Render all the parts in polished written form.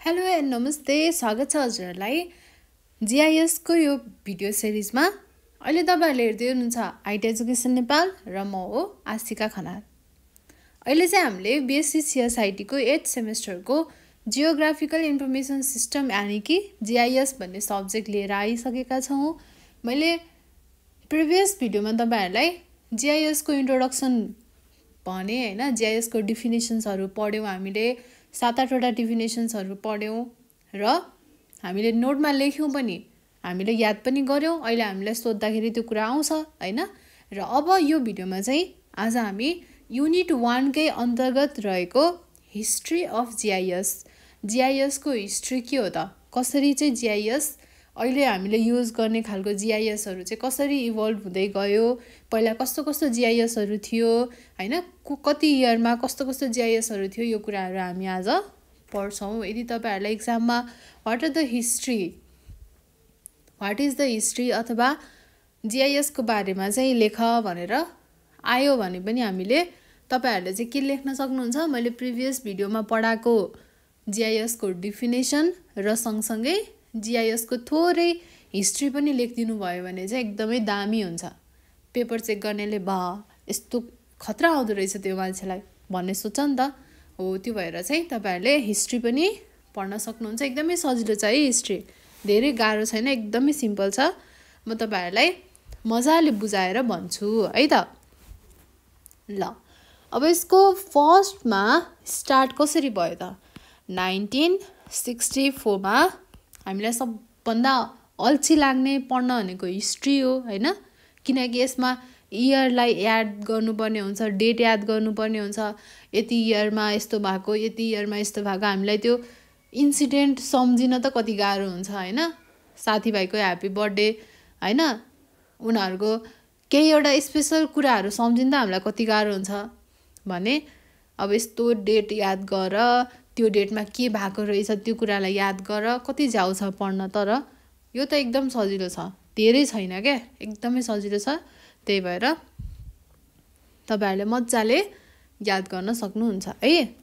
Hello and नमस्ते, स्वागत छ हजुरहरूलाई जीआईएस को यो भिडियो सिरिजमा। अहिले तपाईहरुले हेर्दै हुनुहुन्छ आईटी एजुकेसन नेपाल र म हो आशिका खनाल। अहिले चाहिँ हामीले बीएससी सीएसआईटी को 8th सेमेस्टरको जियोग्राफिकल इन्फर्मेसन सिस्टम यानी कि जीआईएस भन्ने सब्जेक्ट लिएर आइसकेका छौं। मैले प्रिभियस भिडियोमा तपाईहरुलाई जीआईएस को इन्ट्रोडक्सन भने हैन, जीआईएस को डेफिनेसन्सहरु पढ्यौं, हामीले 7-8 वटा डेफिनेसन्सहरु पढ्यौं र हामीले नोटमा लेख्यौं पनि, हामीले याद पनि गर्यौं। अहिले हामीलाई सोध्दाखेरि त्यो कुरा आउँछ हैन। र अब यो भिडियोमा चाहिँ आज हामी युनिट 1 कै अन्तर्गत रहेको हिस्ट्री अफ जीआईएस को हिस्ट्री के हो त, कसरी चाहिँ जीआईएस अहिले हामीले युज गर्ने खालको जीआईएसहरु चाहिँ कसरी इभल्भ हुँदै गयो, पहिला कस्तो कस्तो जीआईएसहरु थियो हैन, कति इयरमा कस्तो कस्तो जीआईएसहरु थियो, यो कुराहरु हामी आज पढ्छौं। यदि तपाईहरुलाई एक्जाममा व्हाट इज द हिस्ट्री अथवा जीआईएस को बारेमा चाहिँ लेख भनेर आयो भने पनि हामीले तपाईहरुले चाहिँ के लेख्न सक्नुहुन्छ, मैले प्रिभियस भिडियोमा पढाएको जीआईएस को डेफिनेसन र सँगसँगै जीआईएस को थोरै हिस्ट्री पनि लेखिदिनु भयो भने चाहिँ एकदमै दामी हुन्छ। पेपर चेक गर्नेले बा यस्तो खतरा आउँदो रहेछ त्यो मान्छेलाई भन्ने सोच्छ नि त। हो, त्यो भएर चाहिँ तपाईहरुले हिस्ट्री पनि पढ्न सक्नुहुन्छ। एकदमै सजिलो छ है हिस्ट्री, धेरै गाह्रो छैन, एकदमै सिम्पल छ। म तपाईहरुलाई मजाले बुझाएर भन्छु है त। ल, अब यसको फर्स्टमा स्टार्ट कसरी भयो त, 1964 मा हामीलाई सबभन्दा अल्छी लाग्ने पढ्न भनेको हिस्ट्री हो हैन, किनकि यसमा इयरलाई याद गर्नुपर्ने हुन्छ, डेट याद गर्नुपर्ने हुन्छ, यति इयरमा यस्तो भएको, यति इयरमा यस्तो भएको। हामीलाई त्यो इन्सिडेन्ट सम्झिन त कति गाह्रो हुन्छ हैन। साथीभाइको ह्यापी बर्थडे हैन, उनीहरुको केही एउटा स्पेशल कुराहरु सम्झिन त हामीलाई कति गाह्रो हुन्छ भने, अब यस्तो डेट याद गर, त्यो डेटमा के भएको रहेछ त्यो कुरालाई याद गर, कति जाउँछ पढ्न। तर यो त एकदम सजिलो छ, धेरै छैन के, एकदमै सजिलो छ। त्यही भएर तपाईहरुले मज्जाले याद गर्न सक्नुहुन्छ है।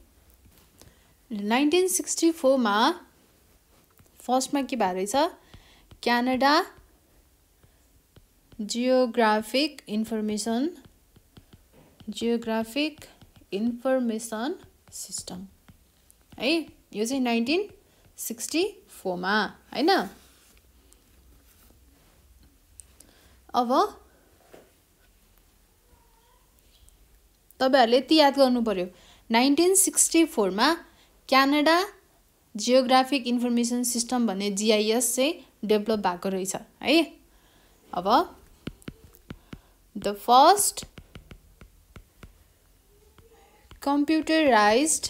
1964 मा फर्स्टमा के भएको रहेछ, क्यानाडा जियोग्राफिक इन्फर्मेसन सिस्टम है, यो चाहिँ 1964 मा हैन। अब तपाईहरुले यति याद गर्नु पर्यो, 1964 मा क्यानाडा जियोग्राफिक इन्फर्मेसन सिस्टम भन्ने जीआईएस चाहिँ डेभलप भएको रहेछ है। अब the first computerized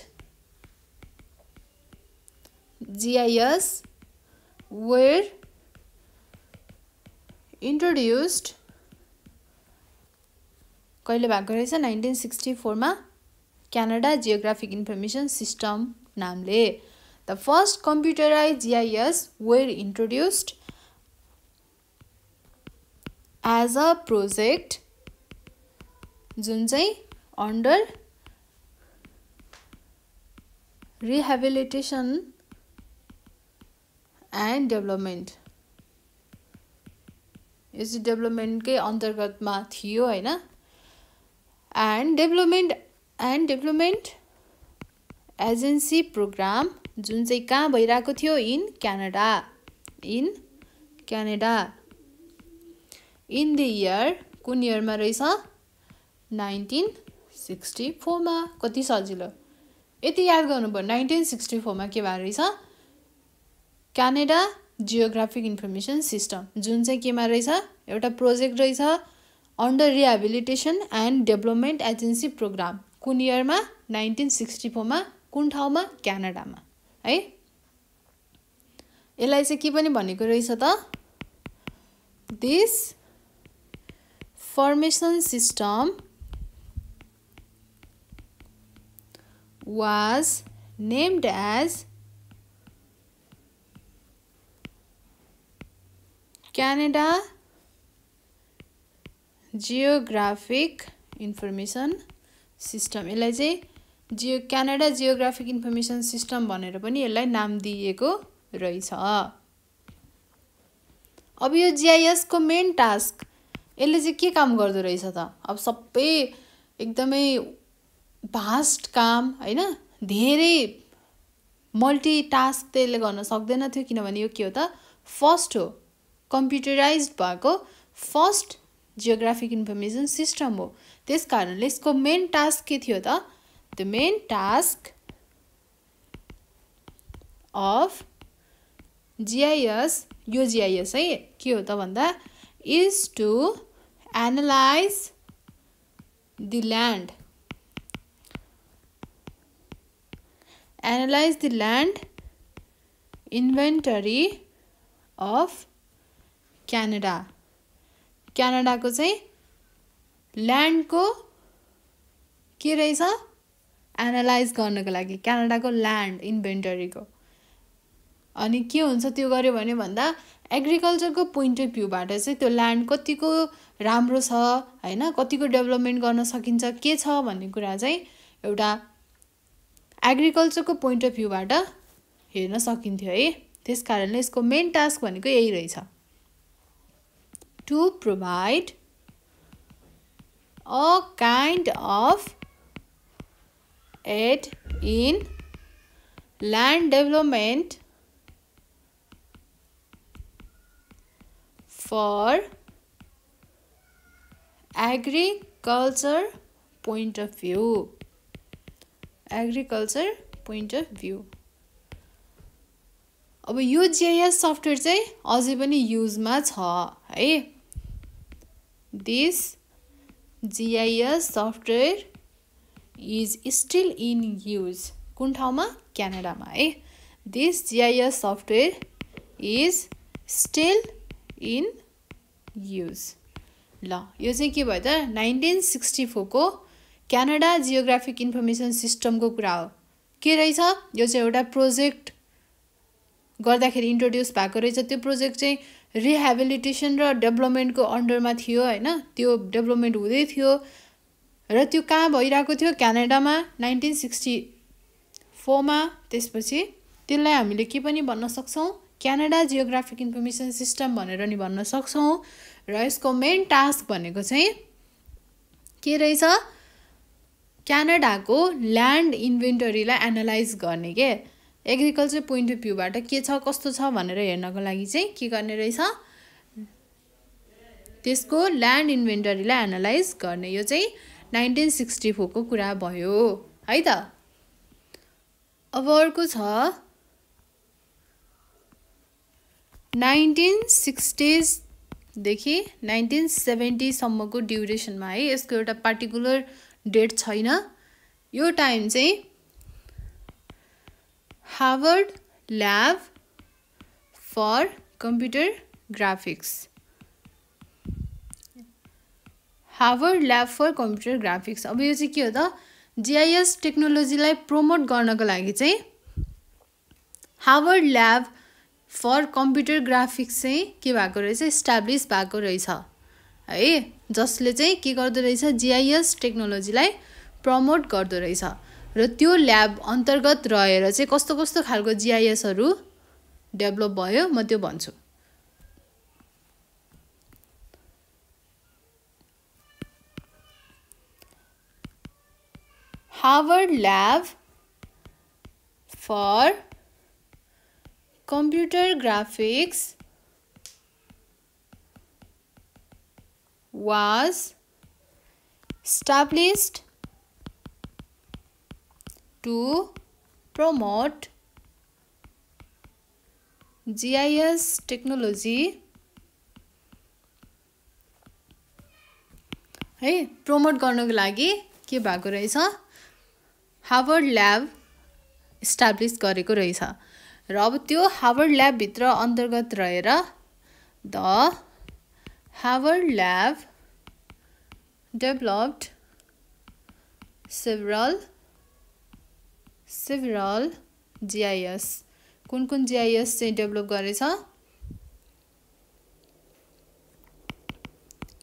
GIS were introduced कहिले भएको रहेछ, 1964 मा क्यानाडा जियोग्राफिक इन्फर्मेसन सिस्टम नामले। The first computerized GIS were introduced as a project जुन चाहिँ अन्डर रिहेबिलिटेसन एन्ड डेभलपमेन्ट, यो चाहिँ डेभलपमेन्टकै अन्तर्गतमा थियो हैन। एन्ड डेभलपमेन्ट एजेन्सी प्रोग्राम जुन चाहिँ कहाँ भइरहेको थियो, in Canada in the year, कुन इयरमा रहेछ, 1964 मा। कति सजिलो, यति याद गर्नुपर्छ। 1964 मा के भएको रहेछ, क्यानाडा जियोग्राफिक इन्फर्मेसन सिस्टम जुन चाहिँ केमा रहेछ, एउटा प्रोजेक्ट रहेछ, under rehabilitation and development agency programme, कुन इयरमा, 1964 मा, कुन ठाउँमा, क्यानाडामा है। यसलाई चाहिँ के पनि भनेको रहेछ त, this formation system was named as Canada Geographic Information System। यसलाई चाहिँ क्यानाडा जियोग्राफिक इन्फर्मेसन सिस्टम भनेर पनि यसलाई नाम दिएको रहेछ। अब यो GIS को मेन टास्क यसले चाहिँ के काम गर्दो रहेछ त? अब सबै एकदमै भास्ट काम हैन, धेरै मल्टिटास्क त्यसले गर्न सक्दैन थियो, किनभने यो के हो त, फर्स्ट हो, कम्प्युटराइज्ड भएको फर्स्ट जियोग्राफिक इन्फर्मेसन सिस्टम हो। त्यस कारणले यसको मेन टास्क के थियो त? The main task of GIS, यो GIS है के हो त भन्दा, is to analyse the land, analyse the land inventory of Canada. क्यानाडाको चाहिँ ल्यान्डको के रहेछ, एनालाइज गर्नको लागि क्यानाडाको ल्यान्ड इन्भेन्टरीको। अनि के हुन्छ त्यो गर्यो भने भन्दा, एग्रिकल्चरको पोइन्ट अफ भ्यूबाट चाहिँ त्यो ल्यान्ड कतिको राम्रो छ हैन, कतिको डेभलपमेन्ट गर्न सकिन्छ, के छ भन्ने कुरा चाहिँ एउटा एग्रिकल्चरको पोइन्ट अफ भ्यूबाट हेर्न सकिन्थ्यो है। त्यस कारणले यसको मेन टास्क भनेको यही रहेछ, to provide a kind of aid in land development for agriculture point of view, agriculture point of view। अब यो GIS सफ्टवेयर चाहिँ अझै पनि युजमा छ है। This GIS software is still in use, कुन ठाउँमा? क्यानाडामा है। This GIS software is still in use. ल यो चाहिँ के भयो त, 1964 को क्यानाडा जियोग्राफिक इन्फर्मेसन सिस्टमको कुरा हो। के रहेछ, यो चाहिँ एउटा प्रोजेक्ट गर्दाखेरि इन्ट्रोड्युस भएको रहेछ। त्यो प्रोजेक्ट चाहिँ रिहेबिलिटेसन र डेभलपमेन्टको अन्डरमा थियो हैन, त्यो डेभलपमेन्ट हुँदै थियो र त्यो कहाँ भइरहेको थियो, क्यानाडामा 1964 मा। त्यसपछि त्यसलाई हामीले के पनि भन्न सक्छौँ, क्यानाडा जियोग्राफिक इन्फर्मेसन सिस्टम भनेर नि भन्न सक्छौँ। र यसको मेन टास्क भनेको चाहिँ के रहेछ, क्यानाडाको ल्यान्ड इन्भेन्टरीलाई एनालाइज गर्ने के, एग्रिकल्चर पोइन्ट अफ भ्यूबाट के छ कस्तो छ भनेर हेर्नको लागि चाहिँ के गर्ने रहेछ, त्यसको ल्यान्ड इन्भेन्टरीलाई एनालाइज गर्ने। यो चाहिँ 1964 को कुरा भयो है त। अब अर्को छ 1960s देखि 1970 सम्मको ड्युरेसनमा है। यसको एउटा पार्टिकुलर डेट छैन। यो टाइम चाहिँ Harvard lab for computer graphics, Harvard lab for computer graphics. अब यो चाहिँ के हो त, GIS टेक्नोलोजीलाई प्रमोट गर्नको लागि चाहिँ Harvard lab for computer graphics चाहिँ के भएको रहेछ, इस्टाब्लिस भएको रहेछ है, जसले चाहिँ के गर्दो रहेछ, GIS टेक्नोलोजीलाई प्रमोट गर्दो रहेछ। र त्यो ल्याब अन्तर्गत रहेर चाहिँ कस्तो कस्तो खालको GISहरू डेभलप भयो म त्यो भन्छु। Harvard lab for computer graphics was established to promote GIS technology है। प्रमोट गर्नको लागि के भएको रहेछ, हार्वर्ड ल्याब इस्टाब्लिस गरेको रहेछ। र अब त्यो हार्वर्ड ल्याब भित्र अन्तर्गत रहेर the Harvard lab developed several GIS, कुन कुन GIS चाहिँ डेभलप गरेछ,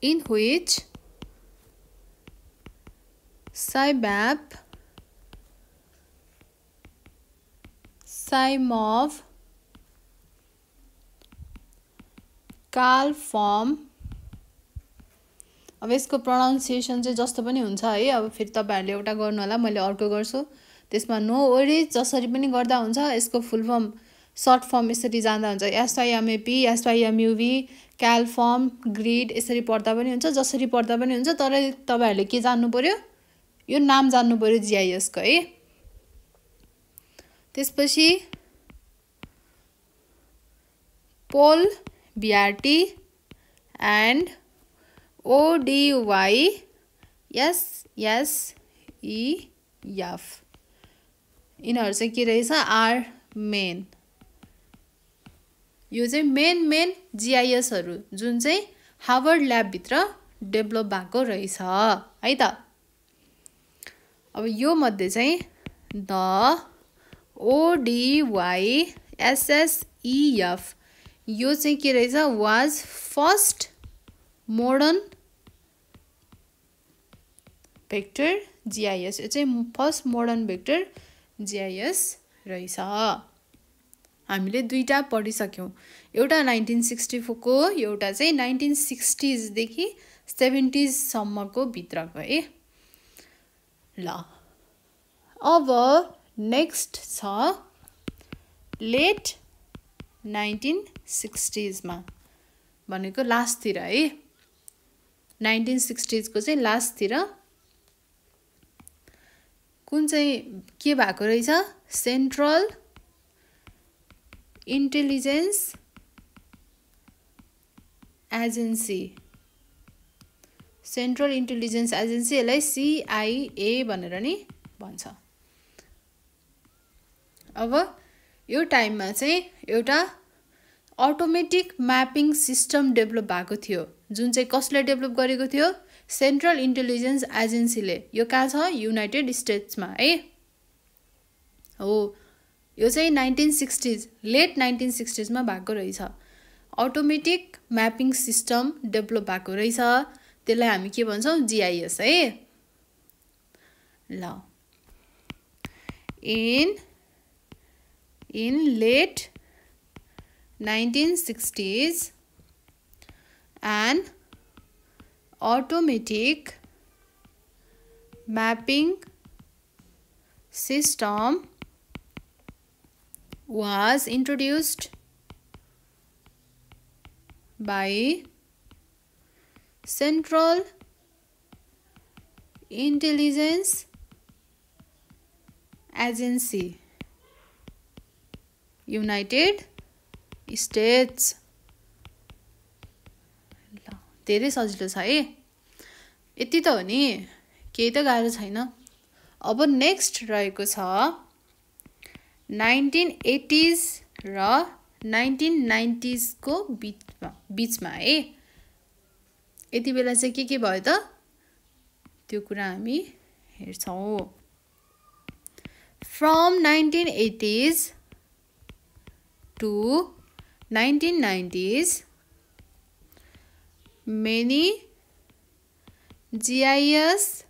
in which SciMap Asimov Calform। अब यसको प्रोनाउन्सिएसन चाहिँ जस्तो पनि हुन्छ है। अब फेरि तपाईहरुले एउटा गर्नु होला, मैले अर्को गर्छु। त्यसमा नो वरिज जसरी पनि गर्दा हुन्छ। यसको फुल फर्म सर्ट फर्म यसरी जाँदा हुन्छ SYMAP, SYMUV, क्यालफर्म, ग्रिड यसरी पढ्दा पनि हुन्छ, जसरी पढ्दा पनि हुन्छ। तर तपाईहरुले के जान्नु पर्यो, यो नाम जान्नु पर्यो GIS को है। त्यसपछि पोल BRT एन्ड ODYSSEF यिनीहरु चाहिँ के रहेछ, आर मेन। यो चाहिँ मेन GIS हरु जुन चाहिँ हार्वर्ड ल्याब भित्र डेभलप भएको रहेछ है त। अब यो मध्ये चाहिँ द ODYSSEF यो चाहिँ के रहेछ, was first modern vector GIS। यो चाहिँ फर्स्ट मोडर्न भेक्टर GIS रहेछ। हामीले दुईटा पढिसक्यौं, एउटा 1964 को, एउटा चाहिँ 1960s देखि 70s सम्मको भित्रको है। ल अब नेक्स्ट छ लेट 1960s मा, भनेको लास्ट तिर है। 1960s को चाहिँ लास्ट तिर कुन चाहिँ के भएको रहेछ, central intelligence agency. Central intelligence agency, यसलाई CIA भनेर नि भन्छ। अब यो टाइममा चाहिँ एउटा अटोमेटिक म्यापिङ सिस्टम डेभलप भएको थियो, जुन चाहिँ कसले डेभलप गरेको थियो, सेन्ट्रल इन्टेलिजेन्स एजेन्सीले। यो कहाँ छ, युनाइटेड स्टेट्समा है हो। यो चाहिँ 1960s लेट 1960s मा भएको रहेछ। अटोमेटिक म्यापिङ सिस्टम डेभलप भएको रहेछ, त्यसलाई हामी के भन्छौं, GIS है। ल in late 1960s an automatic mapping system was introduced by Central Intelligence Agency, United States। ल धेरै सजिलो छ है, यति त हो नि, केही त गाह्रो छैन। अब नेक्स्ट रहेको छ 1980s र 1990s को बीचमा है। यति बेला चाहिँ के भयो त, त्यो कुरा हामी हेर्छौं। From 1980s to 1990s, many GIS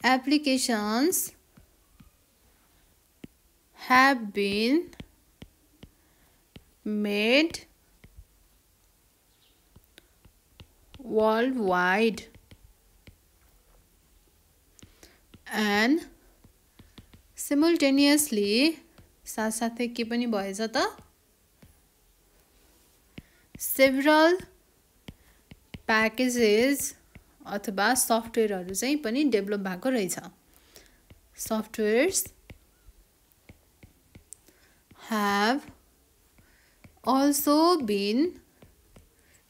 applications have been made worldwide and simultaneously साथसाथै के पनि भएछ त, several packages अथवा सफ्टवेयरहरु चाहिँ पनि डेभलप भएको रहेछ। Softwares have also been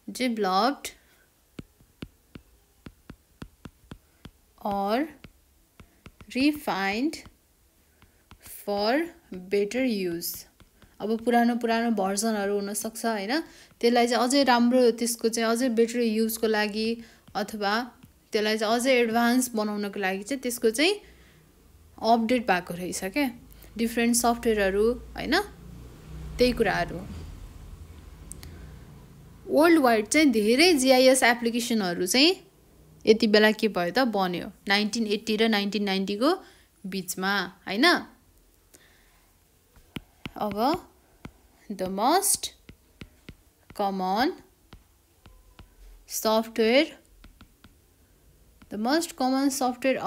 developed or refined for better use। अब पुरानो भर्जनहरु हुन सक्छ हैन, त्यसलाई चाहिँ अझै राम्रो, त्यसको चाहिँ अझै बेटर युजको लागि अथवा त्यसलाई चाहिँ अझै एडभान्स बनाउनको लागि चाहिँ त्यसको चाहिँ अपडेट भएको रहेछ के, डिफरेन्ट सफ्टवेयरहरु हैन, त्यही कुराहरु। वर्ल्ड वाइड चाहिँ धेरै GIS एप्लिकेसनहरु चाहिँ यति बेला के भयो त, बन्यो 1980 र 1990 को बीचमा हैन। अब the most common software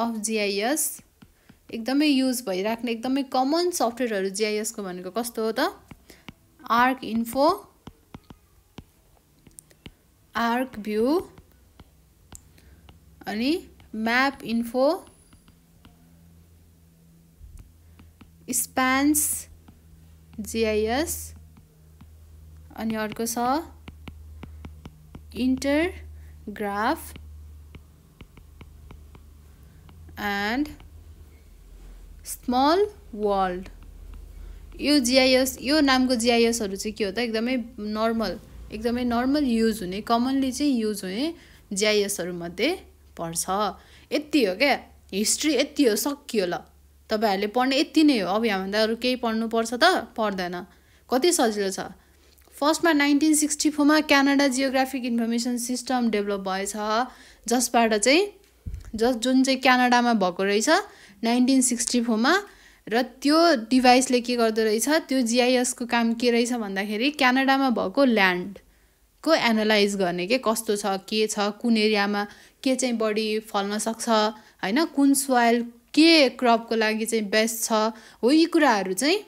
of GIS एकदमै युज भइराख्ने एकदमै कमन सफ्टवेयरहरु GIS को भनेको कस्तो हो त ArcInfo, ArcView अनि MapInfo, Spans GIS अनि अर्को छ Intergraph and Small World। यो GIS यो नामको GIS हरु चाहिँ के हो त एकदमै नर्मल युज हुने कमनली चाहिँ युज हुने GIS हरु मध्ये पर्छ। यति हो के हिस्ट्री यति हो सकियो ल तपाईहरुले पढ्ने यति नै हो। अब यहाँ भन्दा अरु केही पढ्नु पर्छ त पर्दैन कति सजिलो छ। फर्स्टमा 1964 मा Canada geographic information system develop भएछ जसबाट चाहिँ जुन चाहिँ क्यानाडामा भएको रहेछ 1964 मा र त्यो डिभाइसले के गर्दै रहेछ त्यो GIS को काम के रहेछ भन्दाखेरि क्यानाडामा भएको ल्यान्ड को एनालाइज गर्ने के कस्तो छ के छ कुन एरियामा के चाहिँ बढी फल्न सक्छ हैन कुन सोइल के क्रपको लागि चाहिँ बेस्ट छ हो यी कुराहरु चाहिँ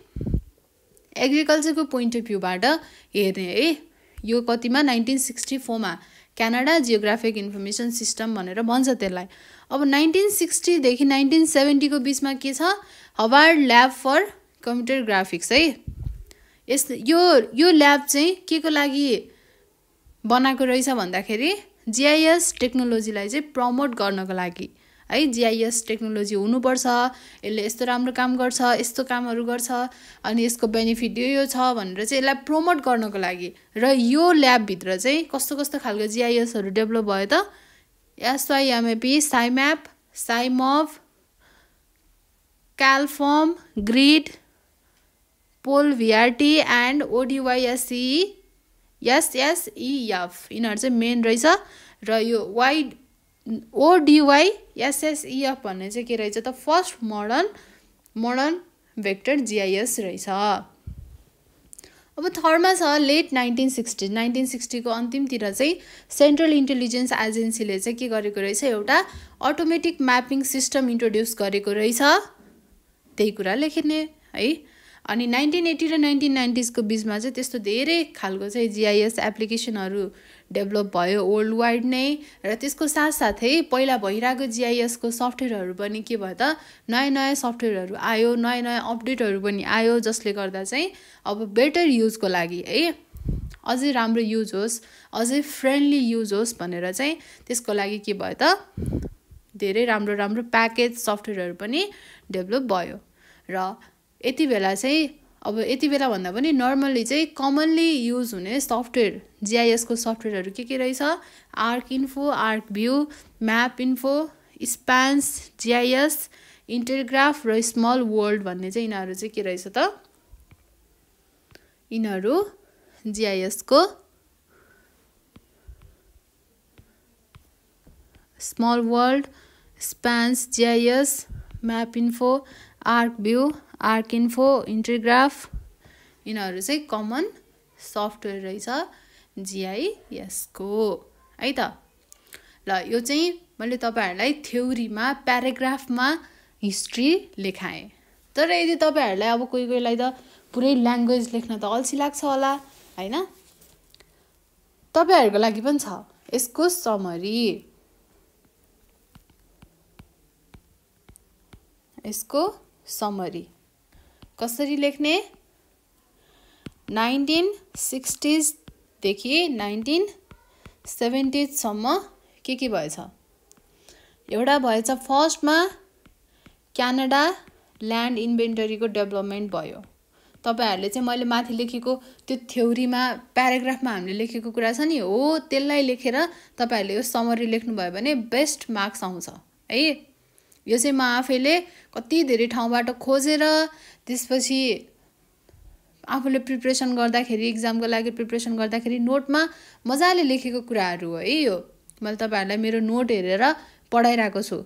एग्रिकल्चर को पोइन्ट अफ भ्यूबाट हेर्ने है। यो कतिमा 1964 मा क्यानाडा जियोग्राफिक इन्फर्मेसन सिस्टम भनेर भन्छ त्यसलाई। अब 1960 देखि 1970 को बीचमा के छ Harvard lab for computer graphics है। यो ल्याब चाहिँ के को लागि बनाएको रहेछ भन्दाखेरि GIS टेक्नोलोजीलाई चाहिँ प्रमोट गर्नको लागि है। GIS टेक्नोलोजी हुनुपर्छ यसले यस्तो राम्रो काम गर्छ यस्तो कामहरु गर्छ अनि यसको बेनिफिट यो छ भनेर चाहिँ यसलाई प्रमोट गर्नको लागि र यो ल्याब भित्र चाहिँ कस्तो खालको GIS हरु डेभलप भयो त SYMAP, SciMap, SciMov, CalForm, Grid, PolVRT and ODYSEF यिनीहरु चाहिँ मेन रहेछ र यो ODYSSEF भन्ने चाहिँ के रहेछ त फर्स्ट मोडर्न भेक्टर GIS रहेछ। अब थर्डमा छ लेट 1960 को अन्तिमतिर चाहिँ सेन्ट्रल इन्टेलिजेन्स एजेन्सीले चाहिँ के गरेको रहेछ एउटा अटोमेटिक म्यापिङ सिस्टम इन्ट्रोड्युस गरेको रहेछ त्यही कुरा लेख्ने है। अनि 1980 र 1990s को बीचमा चाहिँ त्यस्तो धेरै खालको चाहिँ GIS एप्लिकेसनहरु डेभलप भयो वर्ल्ड वाइड नै र त्यसको साथसाथै पहिला भइराको GIS को सफ्टवेयरहरु पनि के भयो त नयाँ सफ्टवेयरहरु आयो नयाँ अपडेटहरु पनि आयो जसले गर्दा चाहिँ अब बेटर युजको लागि है अझै राम्रो युज होस् अझै फ्रेन्डली युज होस् भनेर चाहिँ त्यसको लागि के भयो त धेरै राम्रो प्याकेज सफ्टवेयरहरु पनि डेभलप भयो र यति बेला चाहिँ अब यति बेला भन्दा पनि नर्मली चाहिँ कमनली युज हुने सफ्टवेयर GIS को सफ्टवेयरहरु के रहेछ ArcInfo, ArcView, MapInfo, Spans GIS, Intergraph र Small World भन्ने चाहिँ यिनीहरु चाहिँ के रहेछ त यिनीहरु GIS को Small World, Spans GIS, MapInfo, ArcView, ArcInfo, Intergraph यिनीहरु चाहिँ कमन सफ्टवेयर रहेछ GIS को है त। ल यो चाहिँ मैले तपाईहरुलाई थ्योरीमा प्याराग्राफमा हिस्ट्री लेखाएँ तर यदि तपाईहरुलाई अब कोहीलाई त पुरै ल्याङ्ग्वेज लेख्न त अल्छी लाग्छ होला हैन तपाईहरुको लागि पनि छ यसको समरी कसरी लेख्ने 1960s देखि 1970s सम्म के भएछ एउटा भएछ फर्स्टमा क्यानाडा ल्यान्ड इन्भेन्टरीको डेभलपमेन्ट भयो तपाईहरुले चाहिँ मैले माथि लेखेको त्यो थ्योरीमा प्याराग्राफमा हामीले लेखेको कुरा छ नि हो त्यसलाई लेखेर तपाईहरुले यो समरी लेख्नु भयो भने बेस्ट मार्क्स आउँछ है। यो चाहिँ म आफैले कति धेरै ठाउँबाट खोजेर त्यसपछि आफूले प्रिपरेसन गर्दाखेरि एक्जामको लागि प्रिपरेसन गर्दाखेरि नोटमा मजाले लेखेको कुराहरु हो है। यो मैले तपाईहरुलाई मेरो नोट हेरेर पढाइराको छु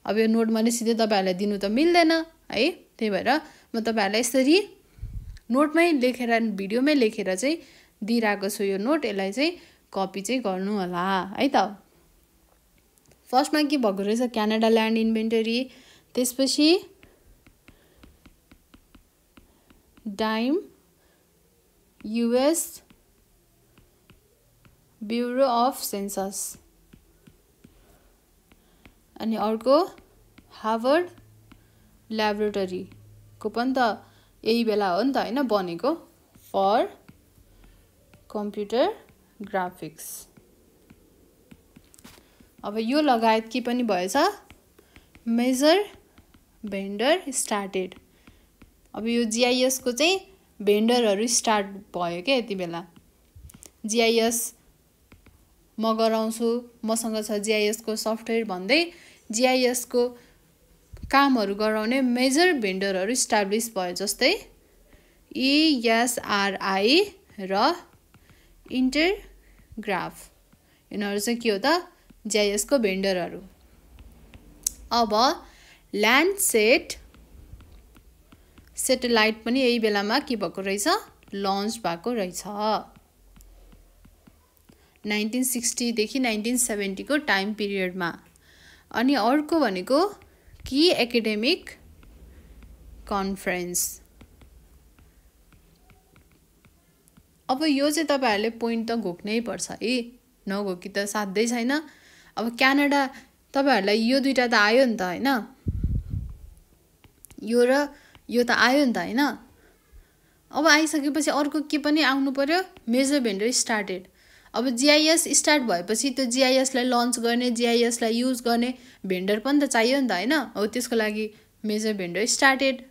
अब यो नोट मैले सिधै तपाईहरुलाई दिनु त मिल्दैन है त्यही भएर म तपाईहरुलाई यसरी नोटमै लेखेर भिडियोमै लेखेर चाहिँ दिइरहेको छु यो नोट, यसलाई चाहिँ कपी चाहिँ गर्नु होला है त। फर्स्टमा के भएको रहेछ, क्यानाडा ल्यान्ड इन्भेन्टरी, त्यसपछि डाइम US ब्युरो अफ सेन्सस, अनि अर्को हार्वर्ड ल्याबोरेटरीको पनि त यही बेला हो नि त होइन बनेको, फर कम्प्युटर ग्राफिक्स। अब यो लगायत के पनि भएछ, मेजर भेन्डर स्टार्टेड। अब यो GIS को चाहिँ भेन्डरहरू स्टार्ट भयो क्या यति बेला। GIS म गराउँछु, मसँग छ GIS को सफ्टवेयर भन्दै GIS को कामहरू गराउने मेजर भेन्डरहरू इस्टाब्लिस भयो, जस्तै ESRI र इन्टरग्राफ। यिनीहरू चाहिँ के हो त, GIS को भेन्डरहरू। अब ल्यान्डसेट सेटेलाइट पनि यही बेलामा के भएको रहेछ, लन्च भएको रहेछ 1960 देखि 1970 को टाइम पिरियडमा। अनि अर्को भनेको की एकाडेमिक कन्फरेन्स। अब यो चाहिँ तपाईहरुले पोइन्ट त घोक्नै पर्छ है, नघोकी त साध्यै छैन। अब क्यानाडा तपाईहरुलाई यो दुईटा त आयो नि त हैन, यो र यो त आयो नि त हैन। अब आइसकेपछि अर्को के पनि आउनु पर्यो, मेजर भेन्डर स्टार्टेड। अब GIS स्टार्ट भएपछि त्यो GIS लाई लन्च गर्ने, GIS लाई युज गर्ने भेन्डर पनि त चाहियो नि त हैन। हो त्यसको लागि मेजर भेन्डर स्टार्टेड।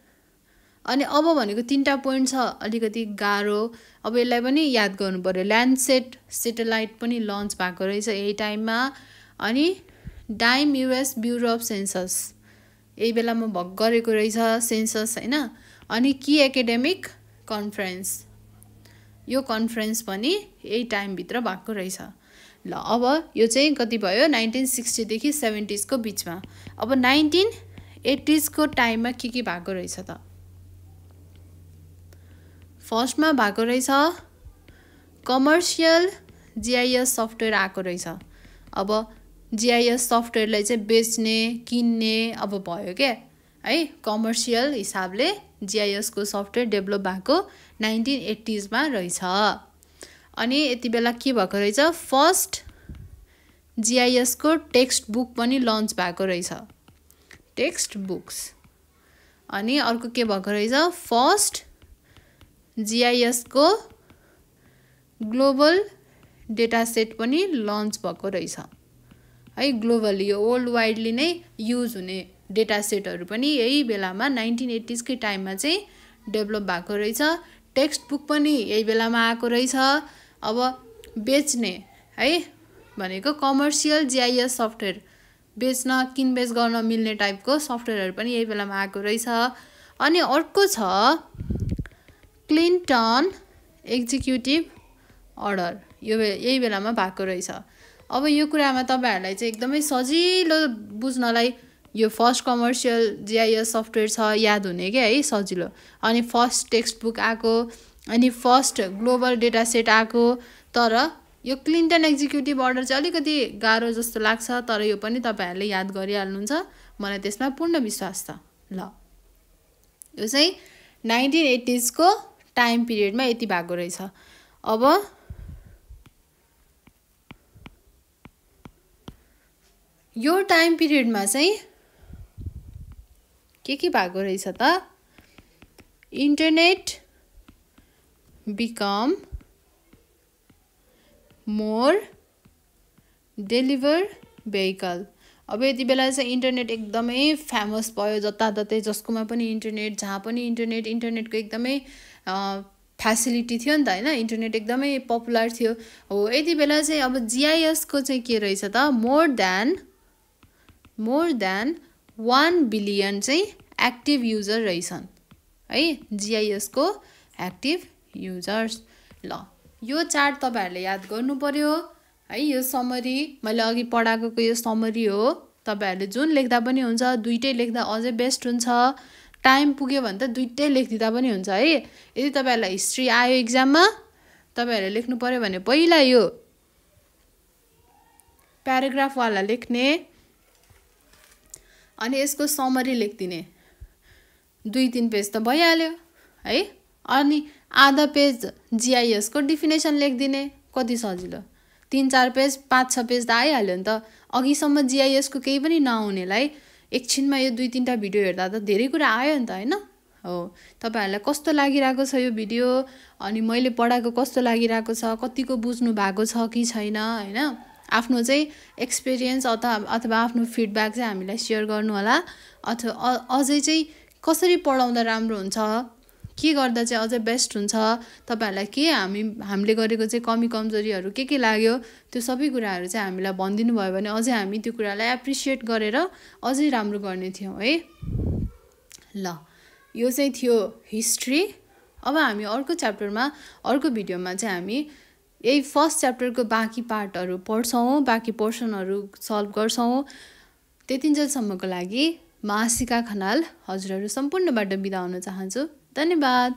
अनि अब भनेको तीनटा पोइन्ट छ, अलिकति गाह्रो। अब यसलाई पनि याद गर्नु पर्यो। ल्यान्डसेट सेटेलाइट पनि लन्च भएको रहेछ यही टाइममा। अनि डाइम US ब्युरो अफ सेन्सस यही बेलामा गरेको रहेछ सेन्सस हैन। अनि की एकाडेमिक कन्फरेन्स, यो कन्फरेन्स पनि यही टाइम भित्र भएको रहेछ। ल अब यो चाहिँ कति भयो, 1960 देखि 70s को बीचमा। अब 1980s को टाइममा के भएको रहेछ त, फर्स्टमा भएको रहेछ कमर्सियल GIS सफ्टवेयर आएको रहेछ। अब GIS सफ्टवेयरलाई चाहिँ बेच्ने किन्ने अब भयो क्या है, कमर्सियल हिसाबले GIS को सफ्टवेयर डेभलप भएको 1980s मा रहेछ। अनि यति बेला के भएको रहेछ, फर्स्ट GIS को टेक्स्ट बुक पनि लन्च भएको रहेछ, टेक्स्ट बुक्स। अनि अर्को के भएको रहेछ, फर्स्ट GIS को ग्लोबल डेटा सेट पनि लन्च भएको रहेछ है। ग्लोबली यो वर्ल्ड वाइडली नै युज हुने डेटा सेटहरू पनि यही बेलामा 1980s के टाइममा चाहिँ डेभलप भएको रहेछ। टेक्स्ट बुक पनि यही बेलामा आएको रहेछ। अब बेच्ने है भनेको कमर्सियल GIS सफ्टवेयर बेच्न किनबेच गर्न मिल्ने टाइपको सफ्टवेयरहरू पनि यही बेलामा आएको रहेछ। अनि अर्को छ क्लिन्टन एक्जिक्युटिभ अर्डर, यो यही बेलामा भएको रहेछ। अब यो कुरामा तपाईहरुलाई चाहिँ एकदमै सजिलो बुझ्नलाई यो फर्स्ट कमर्सियल GIS सफ्टवेयर छ याद हुने क्या है, सजिलो। अनि फर्स्ट टेक्स्ट बुक आएको, अनि फर्स्ट ग्लोबल डेटा सेट आएको। तर यो क्लिन्टन एक्जिक्युटिभ अर्डर चाहिँ अलिकति गाह्रो जस्तो लाग्छ, तर यो पनि तपाईहरुले याद गरिहाल्नुहुन्छ, मलाई त्यसमा पूर्ण विश्वास छ। ल यो चाहिँ 1980s को टाइम पिरियडमा यति भएको रहेछ। अब यो टाइम पिरियडमा चाहिँ के भएको रहेछ त, internet become more deliver vehicle. अब यति बेला चाहिँ इन्टरनेट एकदमै फेमस भयो, जताततै जसकोमा पनि इन्टरनेट, जहाँ पनि इन्टरनेट, इन्टरनेटको एकदमै फ्यासिलिटी थियो नि त हैन, इन्टरनेट एकदमै पपुलर थियो। हो यति बेला चाहिँ अब GIS को चाहिँ के रहेछ त, मोर देन 1 बिलियन चाहिँ एक्टिभ युजर रहेछन् है, GIS को एक्टिभ युजर्स। ल यो चार्ट तपाईहरुले याद गर्नु पर्यो है। यो समरी मैले अघि पढाएको यो समरी हो, तपाईहरुले जुन लेख्दा पनि हुन्छ, दुईटै लेख्दा अझै बेस्ट हुन्छ। टाइम पुग्यो भने त दुईटै लेखिदिँदा पनि हुन्छ है। यदि तपाईहरुलाई हिस्ट्री आयो एक्जाममा तपाईहरुले लेख्नु पर्यो भने पहिला यो प्याराग्राफ वाला लेख्ने अनि यसको समरी लेख्दिने 2-3 पेज त भइहाल्यो है। अनि आधा पेज जीआईएस को डेफिनेसन लेख्दिने कति सजिलो 3-4 पेज 5-6 पेज त आइहाल्यो नि त। अघिसम्म जीआईएस को केही पनि नआउनेलाई एकछिनमा यो 2-3टा भिडियो हेर्दा त धेरै कुरा आयो नि त हैन। हो तपाईहरुलाई कस्तो लागिराको छ यो भिडियो अनि मैले पढाएको कस्तो लागिराको छ कतिको बुझ्नु भएको छ कि छैन हैन। आफ्नो चाहिँ एक्सपिरियन्स अथवा आफ्नो फिडब्याक चाहिँ हामीलाई शेयर गर्नु होला। अथवा अझै चाहिँ कसरी पढाउँदा राम्रो हुन्छ के गर्दा चाहिँ अझै बेस्ट हुन्छ तपाईहरुलाई के हामीले गरेको चाहिँ कमी कमजोरीहरु के लाग्यो त्यो सबै कुराहरु चाहिँ हामीलाई भनिदिनु भयो भने अझै हामी त्यो कुरालाई एप्रिशिएट गरेर अझै राम्रो गर्ने थियौ है। ल यो चाहिँ थियो हिस्ट्री। अब हामी अर्को च्याप्टरमा अर्को भिडियोमा चाहिँ हामी यही फर्स्ट च्याप्टरको बाँकी पार्टहरु पढ्छौं बाँकी पोर्सनहरु सल्भ गर्छौं। त्यतिन्जेलसम्मको लागि म आशिका खनाल हजुरहरु सम्पूर्णबाट बिदा हुन चाहन्छु। धन्यवाद।